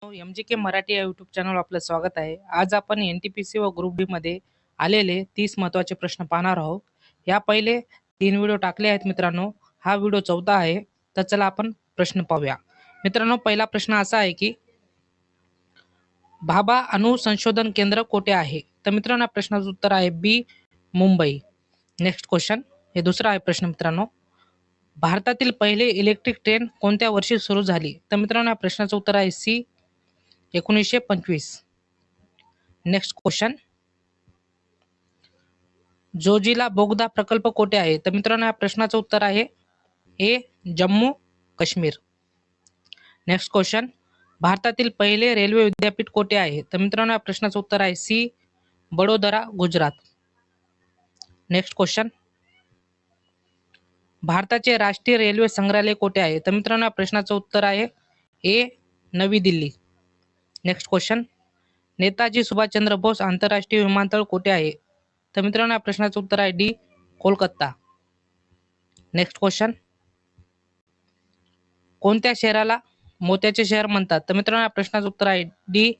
MJK Marathi या YouTube चॅनलवर आपलं स्वागत आहे. आज आपण NTPC व ग्रुप डी मध्ये आलेले 30 महत्त्वाचे प्रश्न पाहणार आहोत. या पहिले 3 व्हिडिओ टाकले आहेत मित्रांनो. हा व्हिडिओ 14 आहे. तर चला आपण प्रश्न पाहूया. मित्रांनो, पहिला प्रश्न असा आहे की भाभा अणु संशोधन केंद्र कोठे आहे? तर मित्रांनो, या प्रश्नाचं उत्तर आहे बी, मुंबई. नेक्स्ट क्वेश्चन, हे दुसरा आहे प्रश्न मित्रांनो. भारतातील पहिले इलेक्ट्रिक ट्रेन कोणत्या वर्षी सुरू झाली? तर मित्रांनो, या प्रश्नाचं उत्तर आहे सी, 1925. नेक्स्ट क्वेश्चन, जोजिला बोगदा प्रकल्प कोठे आहे? तर मित्रांनो, या प्रश्नाचं उत्तर आहे ए, जम्मू काश्मीर. नेक्स्ट क्वेश्चन, भारतातील पहिले रेल्वे विद्यापीठ कोठे आहे? तर मित्रांनो, या प्रश्नाचं उत्तर आहे C, Vadodara, Gujarat. Next question, भारताचे राष्ट्रीय रेल्वे संग्रहालय कोठे आहे? तर मित्रांनो, या प्रश्नाचं उत्तर आहे ए, नवी दिल्ली. नेक्स्ट क्वेश्चन, नेताजी सुभाषचंद्र बोस आंतरराष्ट्रीय विमानतळ कोठे आहे? तर मित्रांनो, या प्रश्नाचं उत्तर आहे डी, कोलकाता. नेक्स्ट क्वेश्चन, कोणत्या शहराला मोत्याचे शहर म्हणतात? तर मित्रांनो, या प्रश्नाचं उत्तर आहे D,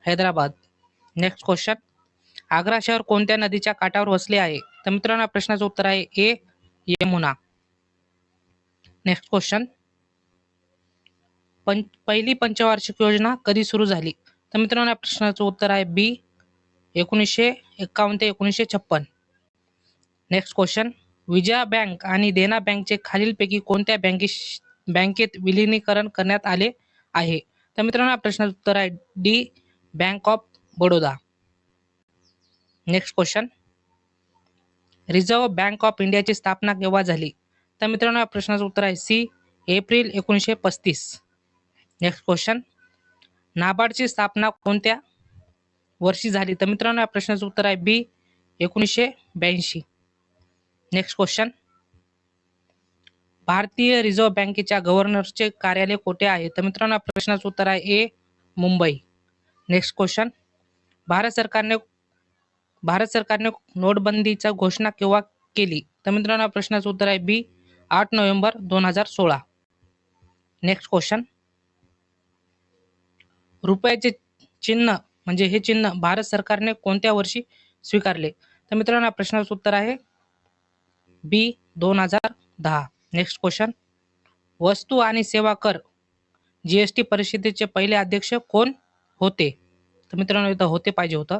Hyderabad. Next question, Agra शहर कोणत्या नदीच्या काठावर वसले आहे? तर मित्रांनो, या प्रश्नाचं उत्तर आहे ए, यमुना. नेक्स्ट क्वेश्चन, पहिली पंचवार्षिक योजना कधी सुरू झाली? तर मित्रांनो, या प्रश्नाचं उत्तर आहे बी, 1951 ते 1956. नेक्स्ट क्वेश्चन, विजया बँक आणि देना बँकचे खालीलपैकी कोणत्या बँकेत विलिनीकरण करण्यात आले आहे? तर मित्रांनो, या प्रश्नाचं उत्तर आहे D, bank of Baroda. Next question, reserve bank of इंडियाची स्थापना केव्हा झाली? तर मित्रांनो, या प्रश्नाचं उत्तर आहे सी, एप्रिल 1935. नेक्स्ट क्वेश्चन, नाबार्डची स्थापना कोणत्या वर्षी झाली? तर मित्रांनो, या प्रश्नाचं उत्तर आहे बी, 1982. नेक्स्ट क्वेश्चन, भारतीय रिझर्व्ह बँकेच्या गव्हर्नरचे कार्यालय कोठे आहे? तर मित्रांनो, या प्रश्नाचं उत्तर आहे ए, मुंबई. नेक्स्ट क्वेश्चन, भारत सरकारने नोटबंदीची घोषणा केव्हा केली? तर मित्रांनो, या प्रश्नाचं उत्तर आहे बी, 8 नोव्हेंबर 2016. नेक्स्ट क्वेश्चन, रुपयाचे चिन्ह म्हणजे हे चिन्ह भारत सरकारने कोणत्या वर्षी स्वीकारले? तर मित्रांनो, या प्रश्नाचं उत्तर आहे बी, 2010. नेक्स्ट क्वेश्चन, वस्तू आणि सेवा कर जीएसटी परिषदेचे पहिले अध्यक्ष कोण होते? तर मित्रांनो, इथं होते पाहिजे होतं.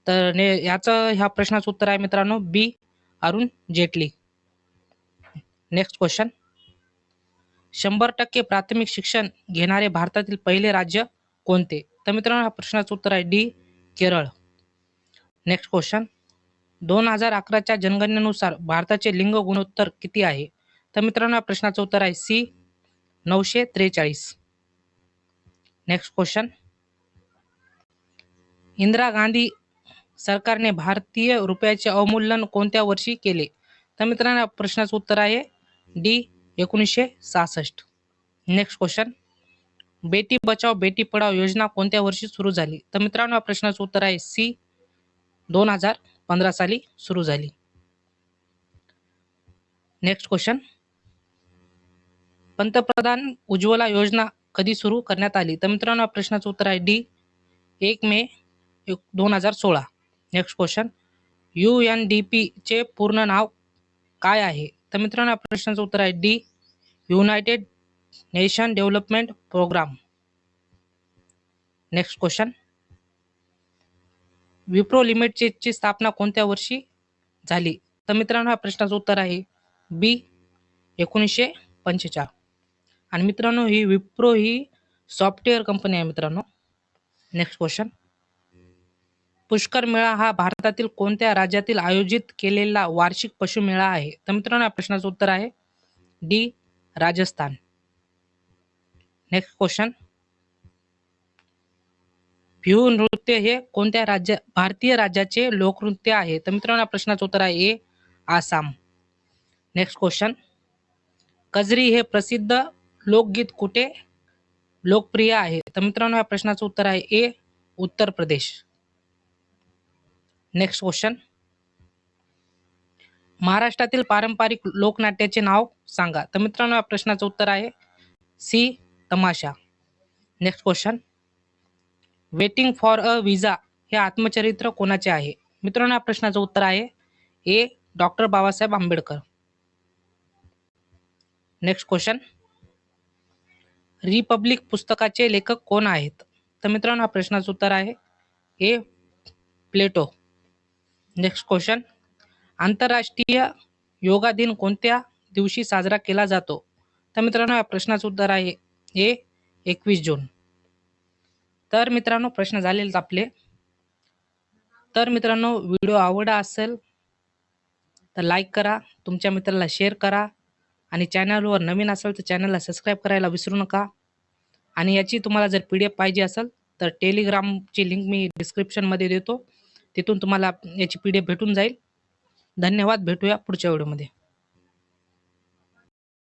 तर याचं ह्या प्रश्नाचं उत्तर आहे मित्रांनो बी, अरुण जेटली. नेक्स्ट क्वेश्चन, 100% प्राथमिक शिक्षण घेणारे भारतातील पहिले राज्य कोणते? तर मित्रांनो, ह्या प्रश्नाचं उत्तर आहे डी, केरळ. नेक्स्ट क्वेश्चन, 2011च्या जनगणनेनुसार भारताचे लिंग गुणोत्तर किती आहे? तर मित्रांनो, या प्रश्नाचं उत्तर आहे C, 943. Next question, Indira Gandhi सरकारने भारतीय रुपयाचे अवमूल्यन कोणत्या वर्षी केले? तर मित्रांनो, या प्रश्नाचं उत्तर आहे D, 1966. Next question, Beti Bachao Beti Padhao योजना कोणत्या वर्षी सुरू झाली? तर मित्रांनो, या प्रश्नाचं उत्तर आहे सी, 2015 साली सुरू झाली. नेक्स्ट क्वेश्चन, पंतप्रधान उज्ज्वला योजना कधी सुरू करण्यात आली? तर मित्रांनो, या प्रश्नाचं उत्तर आहे डी, 1 मे 2016. नेक्स्ट क्वेश्चन, UNDP चे पूर्ण नाव काय आहे? तर मित्रांनो, या प्रश्नाचं उत्तर आहे D, United Nation Development Programme. Next question, Wipro लिमिटेडची स्थापना कोणत्या वर्षी झाली? तर मित्रांनो, या प्रश्नाचं उत्तर आहे बी, 1945. आणि मित्रांनो, ही विप्रो ही सॉफ्टवेअर कंपनी आहे मित्रांनो. नेक्स्ट क्वेश्चन, पुष्कर मेळा हा भारतातील कोणत्या राज्यातील आयोजित केलेला वार्षिक पशु मेळा आहे? तर मित्रांनो, या प्रश्नाचं उत्तर आहे D, Rajasthan. Next question, Bihu नृत्य हे कोणत्या भारतीय राज्याचे लोकनृत्य आहे? तर मित्रांनो, या प्रश्नाचं उत्तर आहे ए, आसाम. नेक्स्ट क्वेश्चन, कजरी हे प्रसिद्ध लोकगीत कुठे लोकप्रिय आहे? तर मित्रांनो, या प्रश्नाचं उत्तर आहे ए, उत्तर प्रदेश. नेक्स्ट क्वेश्चन, महाराष्ट्रातील पारंपरिक लोकनाट्याचे नाव सांगा? तर मित्रांनो, या प्रश्नाचं उत्तर आहे C, Tamasha. Next question, waiting for a visa हे आत्मचरित्र कोणाचे आहे? मित्रांनो, या प्रश्नाचं उत्तर आहे A. Doctor Babasaheb Ambedkar. Next question, Republic पुस्तकाचे लेखक कोण आहेत? तर मित्रांनो, या प्रश्नाचं उत्तर आहे ए. प्लेटो. नेक्स्ट क्वेश्चन, आंतरराष्ट्रीय योगा दिन कोणत्या दिवशी साजरा केला जातो? तर मित्रांनो, या प्रश्नाचं उत्तर आहे ए. 21 जून. तर मित्रांनो, प्रश्न झालेत आपले. तर मित्रांनो, व्हिडिओ आवडला असेल तर लाईक करा, तुमच्या मित्राला शेअर करा आणि चॅनलवर नवीन असाल तर चॅनलला सबस्क्राईब करायला विसरू नका. आणि याची तुम्हाला जर PDF पाहिजे असेल तर टेलिग्रामची लिंक मी डिस्क्रिप्शनमध्ये देतो, तिथून तुम्हाला याची PDF भेटून जाईल. धन्यवाद. भेटूया पुढच्या व्हिडिओमध्ये.